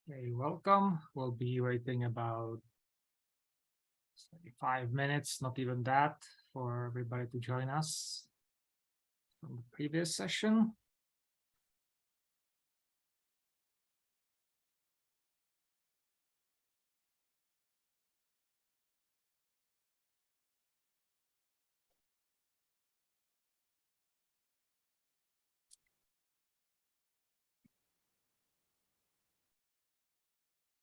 Okay, welcome. We'll be waiting about 5 minutes, not even that, for everybody to join us from the previous session.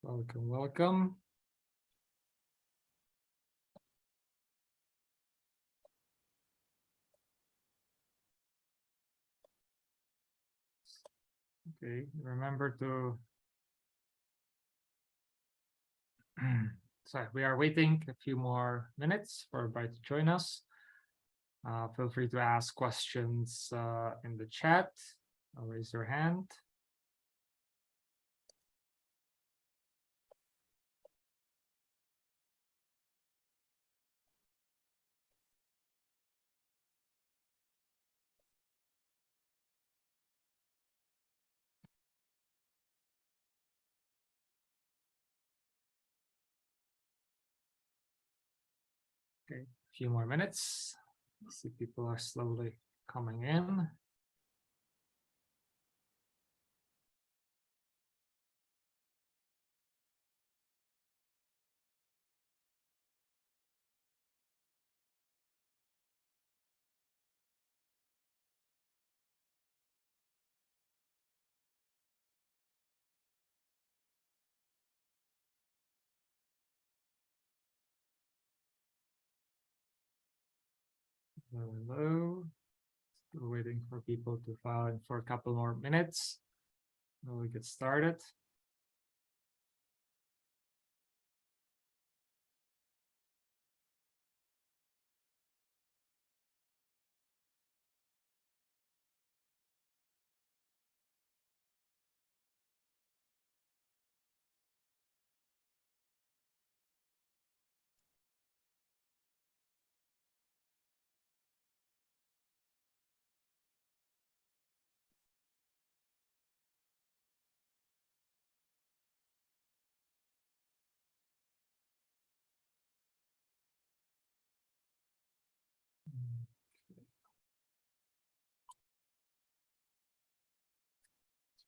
Welcome, welcome. Okay, remember to sorry, we are waiting a few more minutes for everybody to join us. Feel free to ask questions in the chat or raise your hand. Okay, a few more minutes. See, people are slowly coming in. Hello. Still waiting for people to file in for a couple more minutes. Then we get started.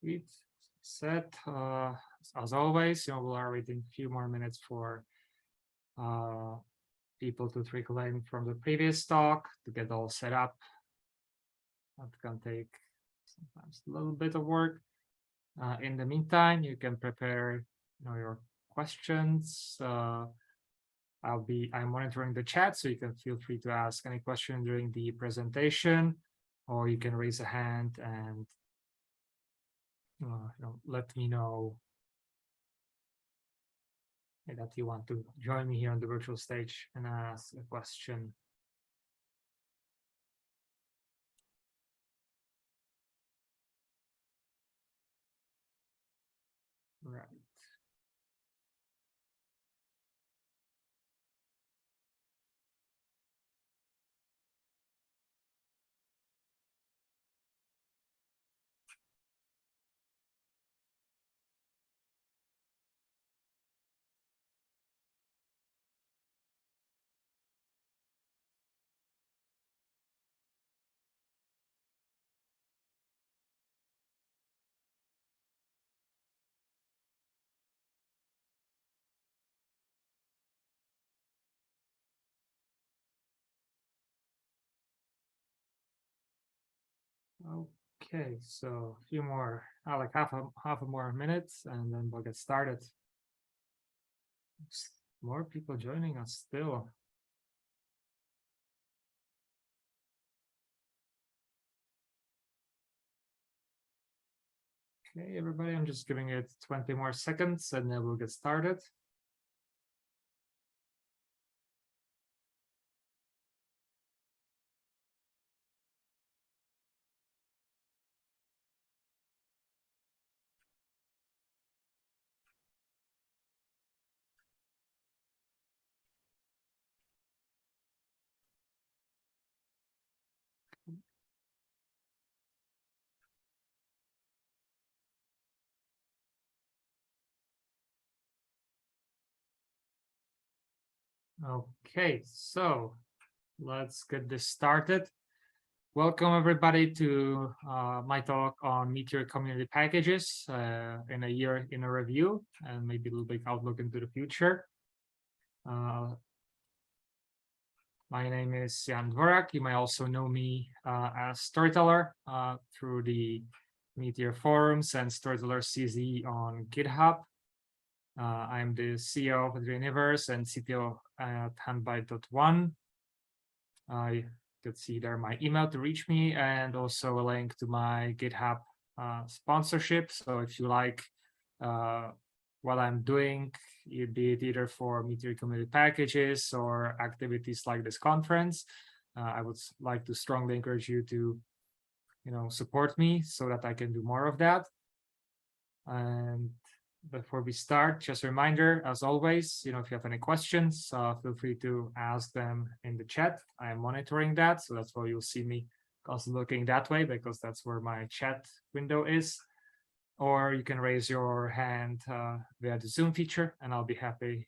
Sweet. Set. As always, we are waiting a few more minutes for people to trickle in from the previous talk to get all set up. That can take sometimes a little bit of work. In the meantime, you can prepare your questions. I'm monitoring the chat, so you can feel free to ask any question during the presentation, or you can raise a hand and let me know that you want to join me here on the virtual stage and ask a question. Right. Okay, so a few more, like half a more minutes, and then we'll get started. More people joining us still. Okay, everybody, I'm just giving it 20 more seconds, and then we'll get started. Okay, so let's get this started. Welcome everybody to my talk on Meteor community packages in a year in a review and maybe a little bit outlook into the future. My name is Jan Dvorak. You may also know me as storyteller through the Meteor forums and storyteller CZ on GitHub. I'm the CEO of the Universe and CTO at handbyte.one. You could see there my email to reach me and also a link to my GitHub sponsorship. So if you like what I'm doing, be it either for Meteor community packages or activities like this conference, I would like to strongly encourage you to, support me so that I can do more of that. And before we start, just a reminder, as always, if you have any questions, feel free to ask them in the chat. I am monitoring that, so that's why you'll see me constantly looking that way, because that's where my chat window is. Or you can raise your hand via the Zoom feature, and I'll be happy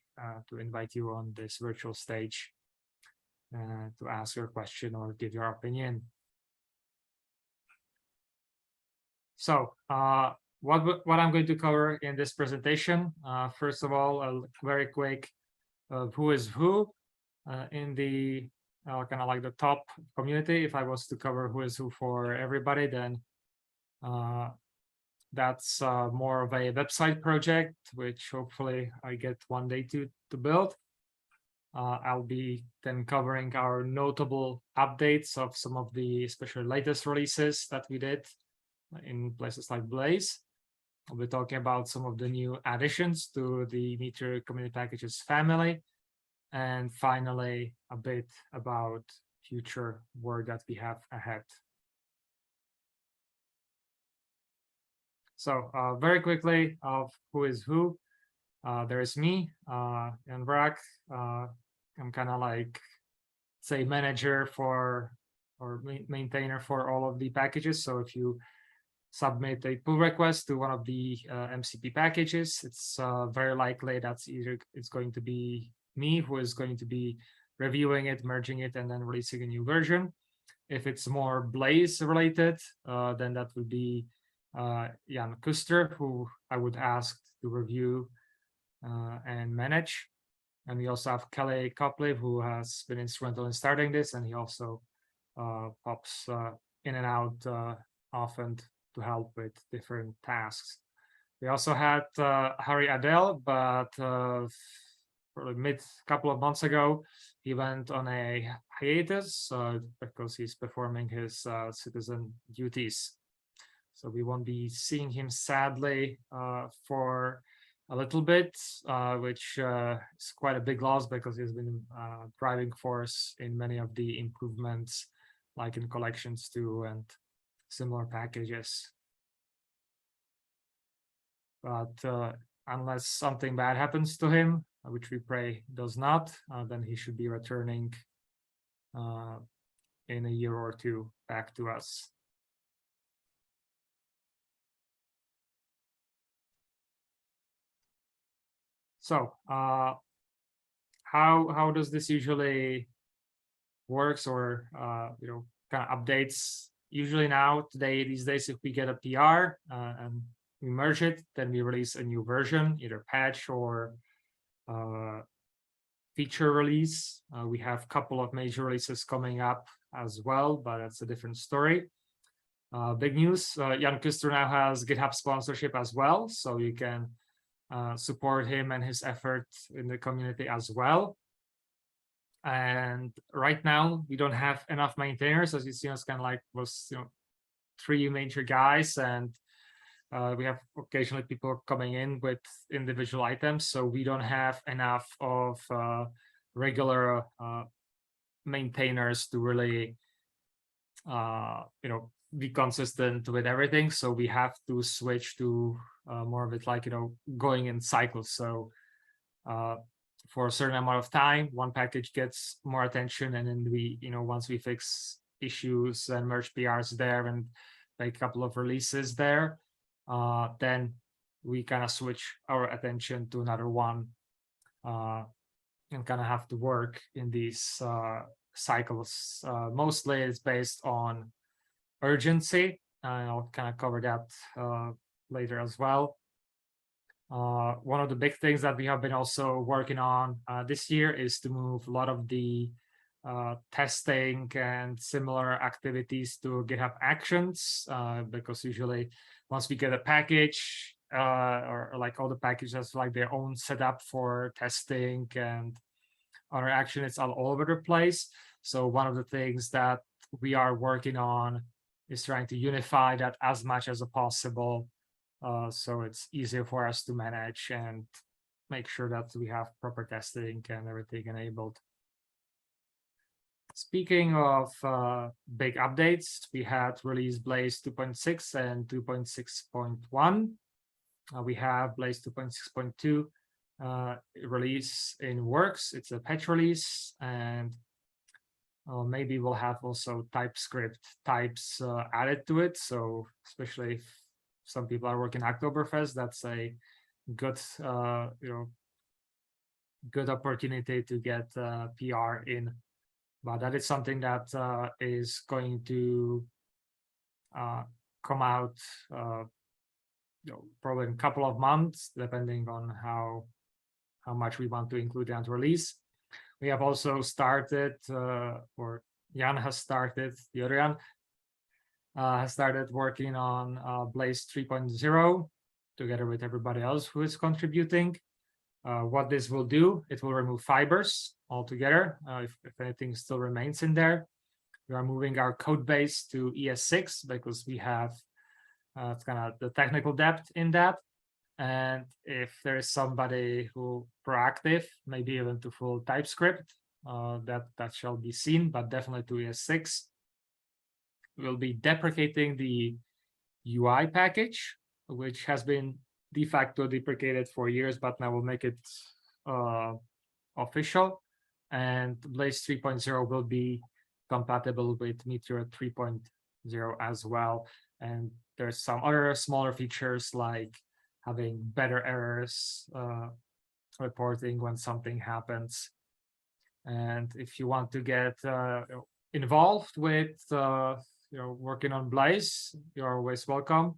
to invite you on this virtual stage to ask your question or give your opinion. So what I'm going to cover in this presentation, first of all, a very quick who is who in the kind of like the top community. If I was to cover who is who for everybody, then that's more of a website project, which hopefully I get one day to build. I'll be then covering our notable updates of some of the especially latest releases that we did in places like Blaze. I'll be talking about some of the new additions to the Meteor community packages family. And finally, a bit about future work that we have ahead. So very quickly of who is who. There is me, Jan Dvorak. I'm kind of like, say, manager for or maintainer for all of the packages. So if you submit a pull request to one of the MCP packages, it's very likely that's either it's going to be me who is going to be reviewing it, merging it, and then releasing a new version. If it's more Blaze related, then that would be Jan Kuster, who I would ask to review and manage. And we also have Kelly Copley, who has been instrumental in starting this, and he also pops in and out often to help with different tasks. We also had Harry Adele, but probably couple of months ago, he went on a hiatus because he's performing his citizen duties. So we won't be seeing him, sadly, for a little bit, which is quite a big loss because he's been driving force in many of the improvements, like in collections too, and similar packages. But unless something bad happens to him, which we pray does not, then he should be returning in a year or two back to us. So how does this usually works, or kind of updates? Usually these days, if we get a PR and we merge it, then we release a new version, either patch or feature release. We have a couple of major releases coming up as well, but that's a different story. Big news, Jan Kuster now has GitHub sponsorship as well, so you can support him and his effort in the community as well. And right now, we don't have enough maintainers. As you see, it's kind of like was 3 major guys, and we have occasionally people coming in with individual items, so we don't have enough of regular maintainers to really be consistent with everything. So we have to switch to more of it like going in cycles. So for a certain amount of time, one package gets more attention, and then we once we fix issues and merge PRs there and make a couple of releases there, then we kind of switch our attention to another one and kind of have to work in these cycles. Mostly it's based on urgency. I'll kind of cover that later as well. One of the big things that we have been also working on this year is to move a lot of the testing and similar activities to GitHub Actions, because usually once we get a package, or like all the packages have like their own setup for testing and other action, it's all over the place. So one of the things that we are working on is trying to unify that as much as possible, so it's easier for us to manage and make sure that we have proper testing and everything enabled. Speaking of big updates, we had released Blaze 2.6 and 2.6.1. We have Blaze 2.6.2 release in works. It's a patch release, and maybe we'll have also TypeScript types added to it. So especially if some people are working Oktoberfest, that's a good good opportunity to get PR in. But that is something that is going to come out probably in a couple of months, depending on how much we want to include in the release. We have also started, or Jan has started, the other Jan has started working on Blaze 3.0 together with everybody else who is contributing. What this will do, it will remove fibers altogether, if anything still remains in there. We are moving our code base to ES6 because we have kind of the technical depth in that. And if there is somebody who proactive, maybe even to full TypeScript, that shall be seen, but definitely to ES6. We'll be deprecating the UI package, which has been de facto deprecated for years, but now we'll make it official. And Blaze 3.0 will be compatible with Meteor 3.0 as well. And there's some other smaller features like having better errors reporting when something happens. And if you want to get involved with working on Blaze, you're always welcome.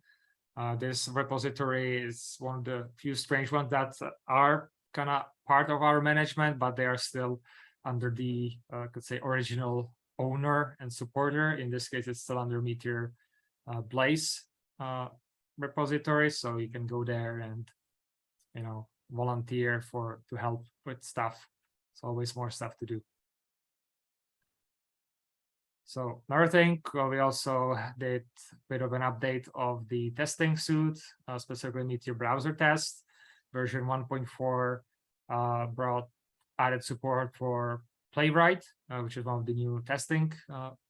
This repository is one of the few strange ones that are kind of part of our management, but they are still under the, could say, original owner and supporter. In this case, it's still under Meteor Blaze repository, so you can go there and volunteer to help with stuff. It's always more stuff to do. So another thing, we also did a bit of an update of the testing suite, specifically Meteor browser test. Version 1.4 brought added support for Playwright, which is one of the new testing,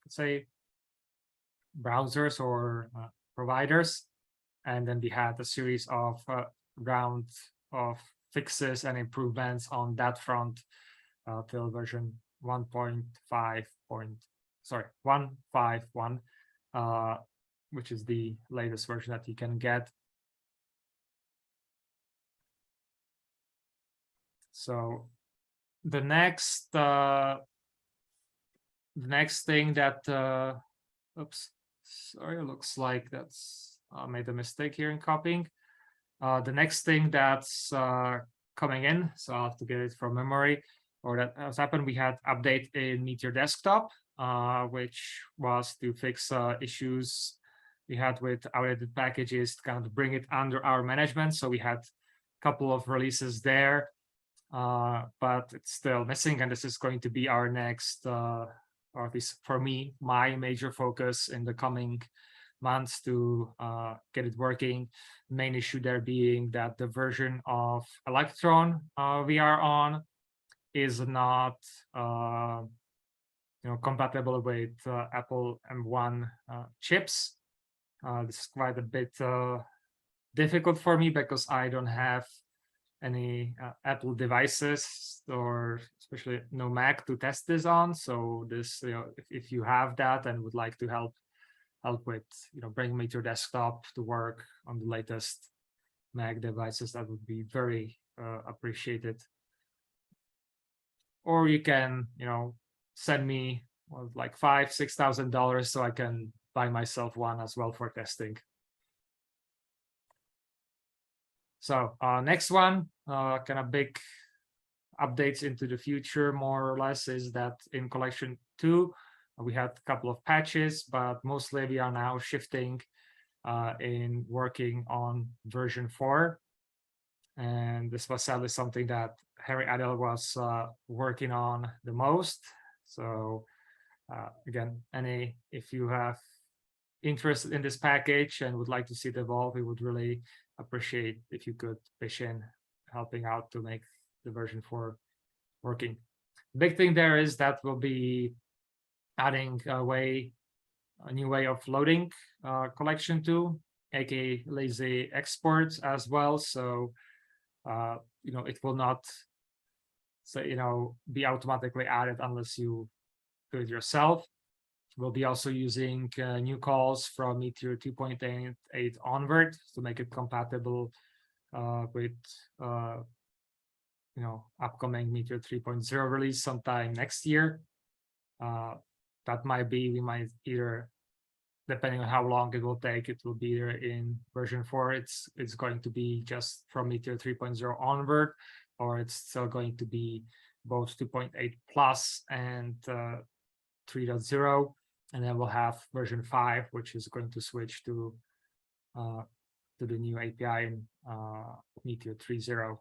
say, browsers or providers. And then we had a series of rounds of fixes and improvements on that front till version 1.51, which is the latest version that you can get. So the next thing that oops, sorry, it looks like that's made a mistake here in copying. The next thing that's coming in, so I'll have to get it from memory, or that has happened, we had update in Meteor Desktop, which was to fix issues we had with outdated packages, kind of bring it under our management. So we had a couple of releases there, but it's still missing. And this is going to be our next, or at least for me, my major focus in the coming months to get it working. Main issue there being that the version of Electron we are on is not compatible with Apple M1 chips. This is quite a bit difficult for me because I don't have any Apple devices, or especially no Mac to test this on. So this, if you have that and would like to help with bringing Meteor Desktop to work on the latest Mac devices, that would be very appreciated. or you can, send me like $5,000-$6,000 so I can buy myself one as well for testing. So next one, kind of big updates into the future, more or less, is that in collection 2, we had a couple of patches, but mostly we are now shifting in working on version 4. And this was sadly something that Harry Adel was working on the most. So again, if you have interest in this package and would like to see it evolve, we would really appreciate if you could pitch in helping out to make the version 4 working. Big thing there is that we'll be adding a new way of loading collection 2, aka lazy exports as well. So it will not be automatically added unless you do it yourself. We'll be also using new calls from Meteor 2.8 onward to make it compatible with upcoming Meteor 3.0 release sometime next year. That might be, we might either, depending on how long it will take, it will be either in version 4, it's going to be just from Meteor 3.0 onward, or it's still going to be both 2.8 plus and 3.0. And then we'll have version 5, which is going to switch to the new API in Meteor 3.0.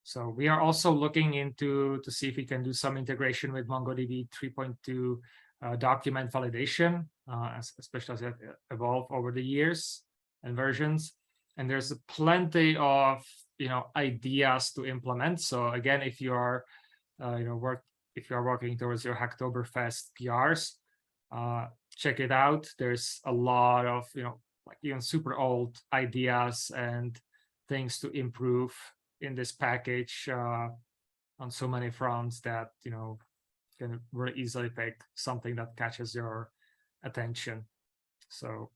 So we are also looking into to see if we can do some integration with MongoDB 3.2 document validation, especially as it evolved over the years and versions. And there's plenty of ideas to implement. So again, if you are working towards your Hacktoberfest PRs, check it out. There's a lot of like even super old ideas and things to improve in this package on so many fronts that can very easily pick something that catches your attention. So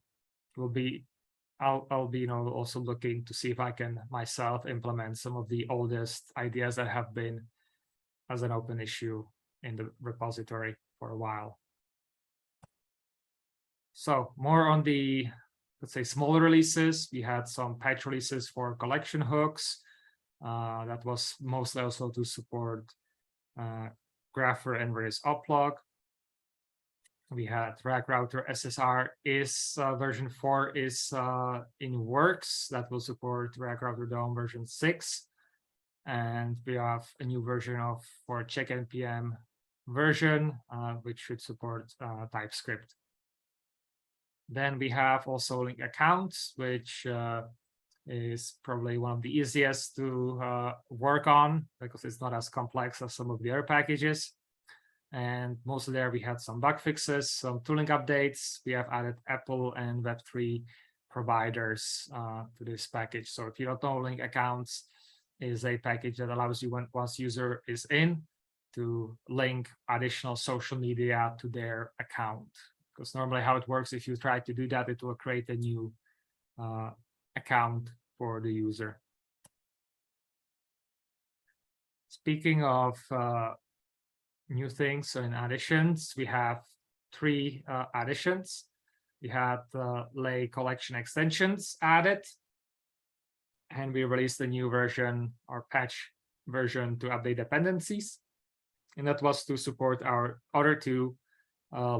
I'll be also looking to see if I can myself implement some of the oldest ideas that have been as an open issue in the repository for a while. So more on the, let's say, smaller releases. We had some patch releases for collection hooks. That was mostly also to support Grapher and Redis uplog. We had React Router SSR is version 4 is in works. That will support React Router DOM version 6. And we have a new version for check npm version, which should support TypeScript. Then we have also link accounts, which is probably one of the easiest to work on because it's not as complex as some of the other packages. And mostly there we had some bug fixes, some tooling updates. We have added Apple and Web3 providers to this package. So if you don't know, link accounts is a package that allows you, once user is in, to link additional social media to their account. Because normally how it works, if you try to do that, it will create a new account for the user. Speaking of new things, so in additions, we have 3 additions. We had lay collection extensions added, and we released a new version or patch version to update dependencies. And that was to support our other 2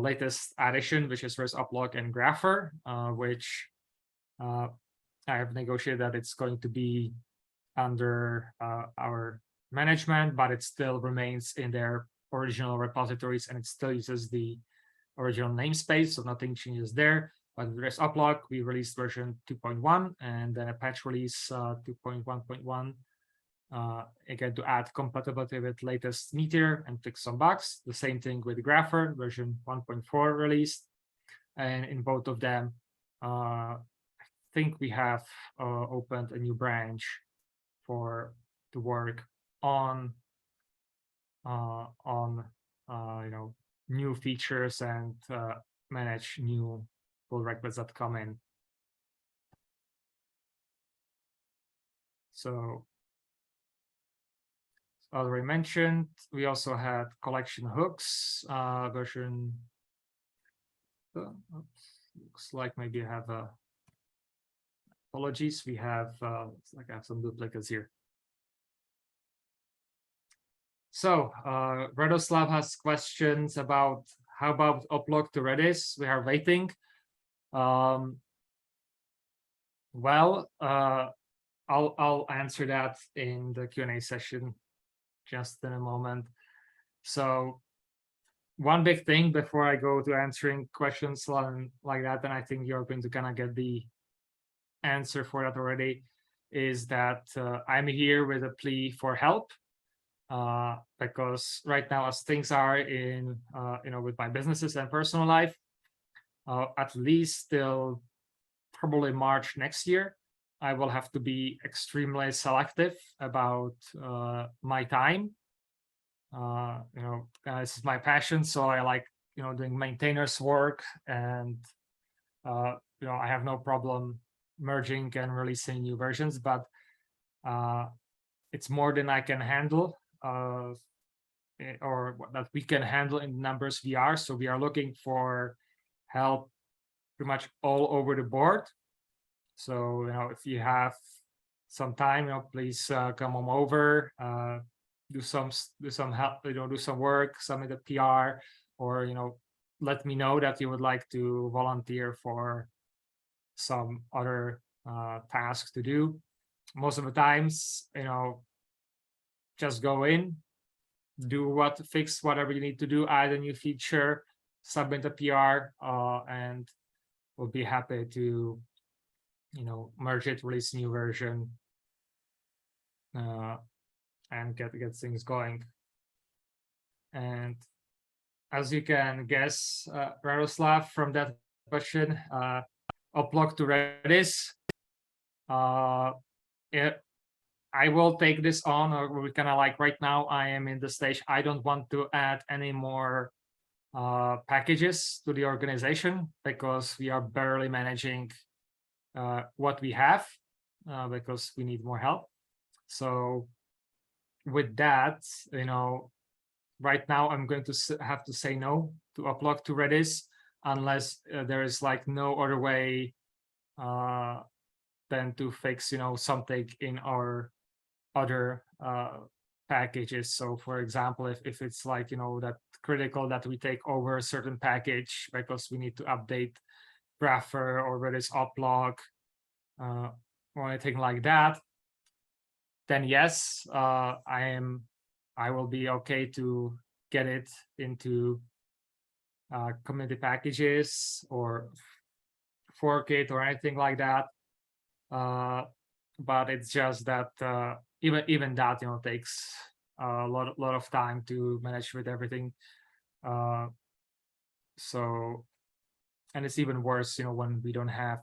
latest addition, which is Redis uplog and Grapher, which I have negotiated that it's going to be under our management, but it still remains in their original repositories, and it still uses the original namespace, so nothing changes there. But with Redis uplog, we released version 2.1 and then a patch release 2.1.1, again to add compatibility with latest Meteor and fix some bugs. The same thing with Grapher, version 1.4 released, and in both of them, I think we have opened a new branch to work on new features and manage new pull requests that come in. So already mentioned. We also had collection hooks version. Looks like maybe I have apologies. We have looks like I have some duplicates here. So Radoslav has questions about how about uplog to Redis. We are waiting. Well, I'll answer that in the Q&A session just in a moment. So one big thing before I go to answering questions like that, and I think you're going to kind of get the answer for that already, is that I'm here with a plea for help. Because right now, as things are in, with my businesses and personal life, at least till probably March next year, I will have to be extremely selective about my time. This is my passion, so I like doing maintainers work, and I have no problem merging and releasing new versions, but it's more than I can handle, or that we can handle in the numbers we are. So we are looking for help pretty much all over the board. So if you have some time, please come on over, do some help, do some work, submit a PR, or let me know that you would like to volunteer for some other tasks to do. Most of the times, just go in, fix whatever you need to do, add a new feature, submit a PR, and we'll be happy to merge it, release a new version, and get things going. And as you can guess, Radoslav, from that question, uplog to Redis, I will take this on, or we kind of like right now I am in the stage I don't want to add any more packages to the organization, because we are barely managing what we have, because we need more help. So with that, right now I'm going to have to say no to uplog to Redis, unless there is like no other way than to fix something in our other packages. So for example, if it's like that critical that we take over a certain package because we need to update Grapher or Redis uplog, or anything like that, then yes, I will be okay to get it into community packages or fork it or anything like that. But it's just that even that takes a lot of time to manage with everything. So, and it's even worse, when we don't have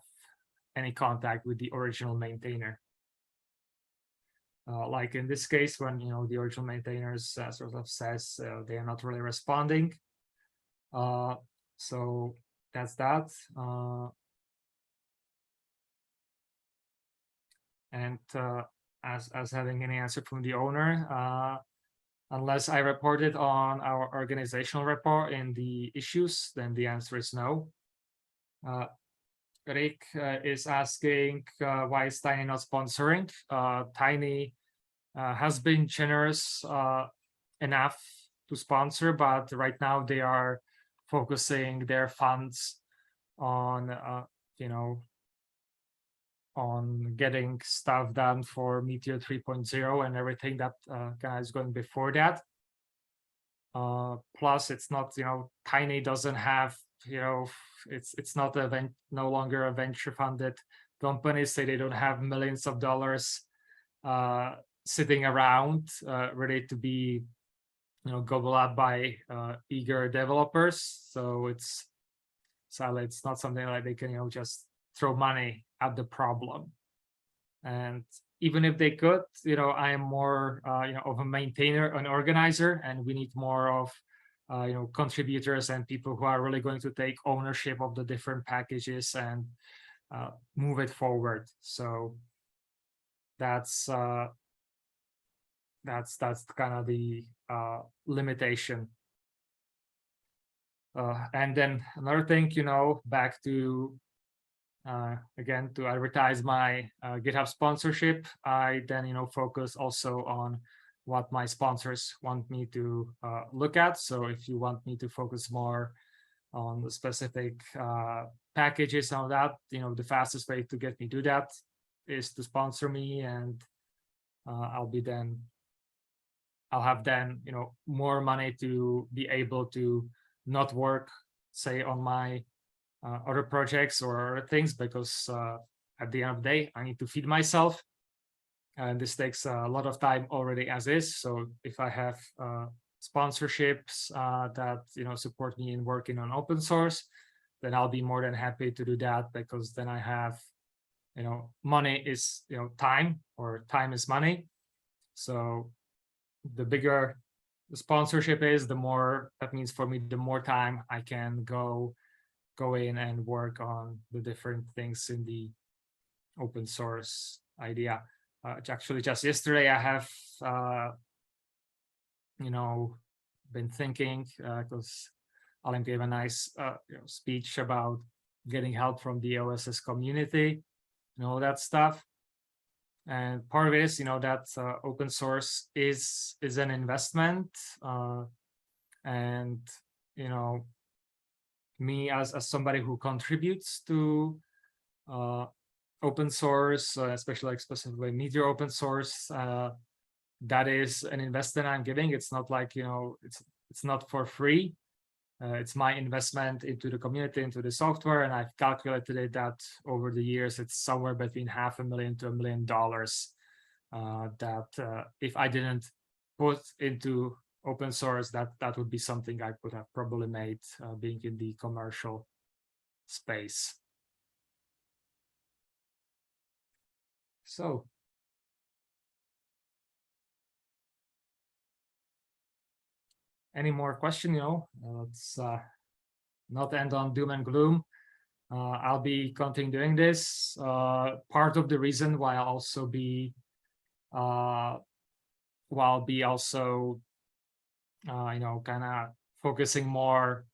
any contact with the original maintainer. Like in this case, when the original maintainers sort of says they are not really responding. So that's that. And as having any answer from the owner, unless I report it on our organizational report in the issues, then the answer is no. Rick is asking why is Tiny not sponsoring? Tiny has been generous enough to sponsor, but right now they are focusing their funds on on getting stuff done for Meteor 3.0 and everything that is going before that. Plus, it's not Tiny doesn't have it's not no longer a venture funded company, so they don't have millions of dollars sitting around ready to be gobbled up by eager developers. So it's not something like they can just throw money at the problem. And even if they could, I am more of a maintainer, an organizer, and we need more of contributors and people who are really going to take ownership of the different packages and move it forward. So that's that's kind of the limitation. And then another thing, back to again, to advertise my GitHub sponsorship, I then focus also on what my sponsors want me to look at. So if you want me to focus more on the specific packages and all that, the fastest way to get me to that is to sponsor me, and I'll have then more money to be able to not work, say, on my other projects or other things, because at the end of the day I need to feed myself, and this takes a lot of time already as is. So if I have sponsorships that support me in working on open source, then I'll be more than happy to do that, because then I have money is time, or time is money. So the bigger the sponsorship is, the more that means for me, the more time I can go in and work on the different things in the open source idea. Actually, just yesterday I have been thinking, because Alan gave a nice speech about getting help from the OSS community and all that stuff. And part of it is that open source is an investment, and me as somebody who contributes to open source, especially like specifically Meteor open source, that is an investment I'm giving. It's not like it's not for free. It's my investment into the community, into the software, and I've calculated it that over the years it's somewhere between $500,000 to $1 million that if I didn't put into open source, that would be something I could have probably made being in the commercial space. So any more question? Let's not end on doom and gloom. I'll be continuing this. Part of the reason why I'll also be kind of focusing more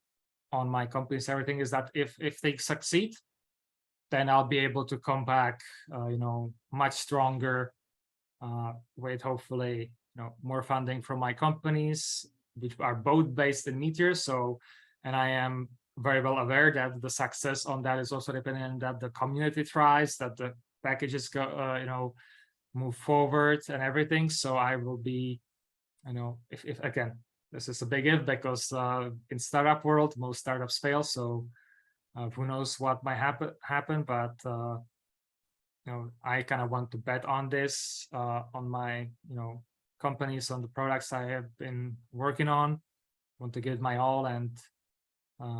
on my companies, everything, is that if they succeed, then I'll be able to come back much stronger with hopefully more funding from my companies, which are both based in Meteor. So, and I am very well aware that the success on that is also dependent on that the community tries, that the packages go move forward and everything. So I will be if again, this is a big if, because in startup world most startups fail, so who knows what might happen, but I kind of want to bet on this, on my companies, on the products I have been working on. Want to give my all, and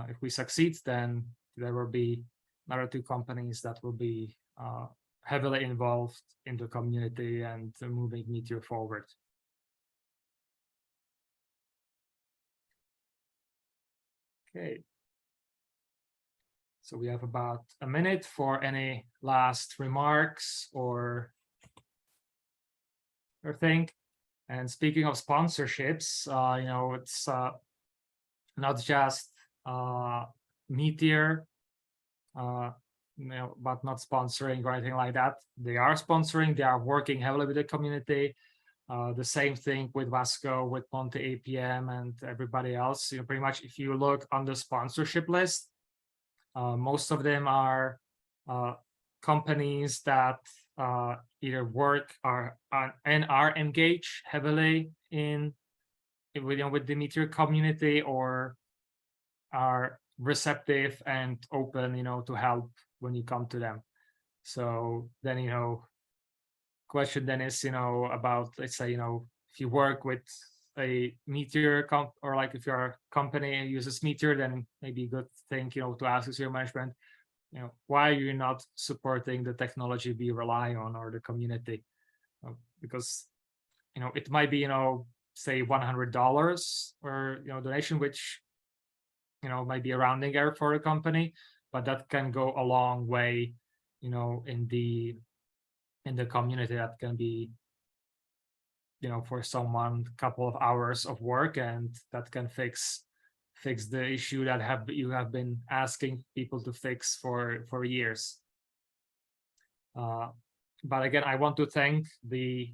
if we succeed, then there will be another 2 companies that will be heavily involved in the community and moving Meteor forward. Okay. So we have about a minute for any last remarks or thing. And speaking of sponsorships, it's not just Meteor, but not sponsoring or anything like that. They are sponsoring. They are working heavily with the community. The same thing with Vasco, with Ponte APM, and everybody else. Pretty much, if you look on the sponsorship list, most of them are companies that either work and are engaged heavily with the Meteor community, or are receptive and open, to help when you come to them. So then, question then is, about, let's say, if you work with a Meteor or like if your company uses Meteor, then maybe a good thing, to ask is your management, why are you not supporting the technology we rely on, or the community? Because, it might be, say $100 or, donation, which, might be a rounding error for a company, but that can go a long way, in the community. That can be for someone, a couple of hours of work, and that can fix the issue that you have been asking people to fix for years. But again, I want to thank the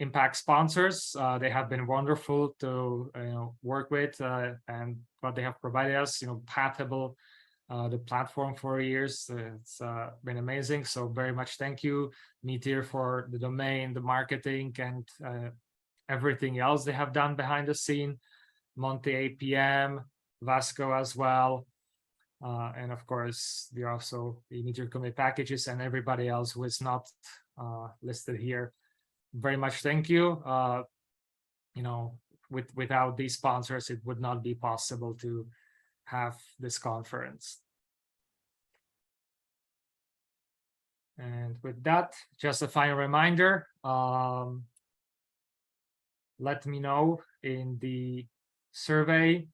impact sponsors. They have been wonderful to work with, and what they have provided us, Pathable, the platform for years. It's been amazing. So very much thank you, Meteor, for the domain, the marketing, and everything else they have done behind the scene. Monte APM, Vasco as well. And of course, there are also the Meteor community packages and everybody else who is not listed here. Very much thank you. Without these sponsors, it would not be possible to have this conference. And with that, just a final reminder, let me know in the survey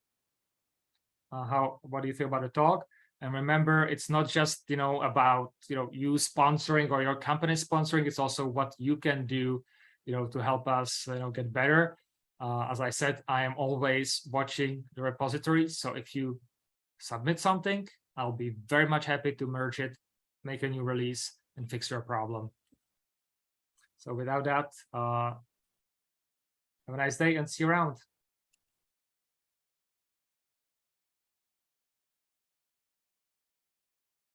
what do you think about the talk. And remember, it's not just about you sponsoring or your company sponsoring. It's also what you can do to help us get better. As I said, I am always watching the repository. So if you submit something, I'll be very much happy to merge it, make a new release, and fix your problem. So without that, have a nice day and see you around.